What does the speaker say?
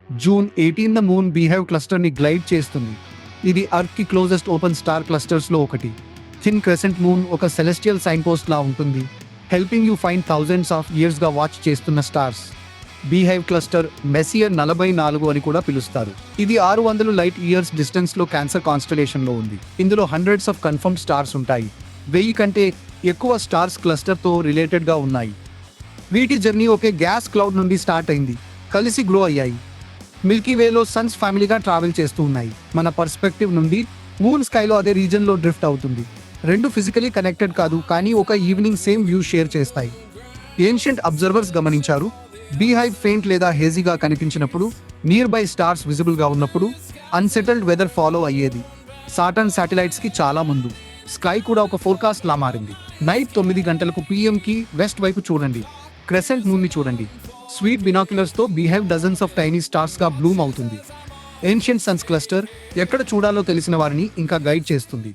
June 18న moon beehive క్లస్టర్ని glide చేస్తుంది. ఇది అర్త్కి closest open star క్లస్టర్స్లో ఒకటి. థిన్ క్రెసెంట్ మూన్ ఒక సెలెస్టియల్ సైన్ పోస్ట్ లా ఉంటుంది, helping you find thousands of ఇయర్స్గా వాచ్ చేస్తున్న స్టార్స్. బీహైవ్ క్లస్టర్ మెసియర్ 44 అని కూడా పిలుస్తారు. ఇది 600 లైట్ ఇయర్స్ డిస్టెన్స్లో క్యాన్సర్ కాన్స్టలేషన్లో ఉంది. ఇందులో హండ్రెడ్స్ ఆఫ్ కన్ఫర్మ్డ్ స్టార్స్ ఉంటాయి. 1000 కంటే ఎక్కువ స్టార్స్ క్లస్టర్తో రిలేటెడ్గా ఉన్నాయి. వీటి జర్నీ ఒకే గ్యాస్ క్లౌడ్ నుండి స్టార్ట్ అయింది, కలిసి గ్లో అయ్యాయి. మిల్కీవేలో సన్స్ ఫ్యామిలీగా ట్రావెల్ చేస్తూ ఉన్నాయి. మన పర్స్పెక్టివ్ నుండి మూన్ స్కైలో అదే రీజన్లో డ్రిఫ్ట్ అవుతుంది. రెండు ఫిజికలీ కనెక్టెడ్ కాదు, కానీ ఒక ఈవినింగ్ సేమ్ వ్యూ షేర్ చేస్తాయి. ఏన్షియంట్ అబ్జర్వర్స్ గమనించారు, బీహైవ్ ఫెయింట్ లేదా హేజీగా కనిపించినప్పుడు, నియర్ బై స్టార్స్ విజిబుల్గా ఉన్నప్పుడు అన్సెటిల్డ్ వెదర్ ఫాలో అయ్యేది. సాటర్న్ శాటిలైట్స్కి చాలా ముందు స్కై కూడా ఒక ఫోర్కాస్ట్ లా మారింది. నైట్ 9 గంటలకు పిఎంకి వెస్ట్ వైపు చూడండి, క్రెసెంట్ మూన్ని చూడండి. స్వీట్ బినాక్యులర్స్తో బీహైవ్ డజన్స్ ఆఫ్ టైనీ స్టార్స్గా బ్లూమ్ అవుతుంది. ఏన్షియంట్ సన్స్ క్లస్టర్ ఎక్కడ చూడాలో తెలిసిన వారిని ఇంకా గైడ్ చేస్తుంది.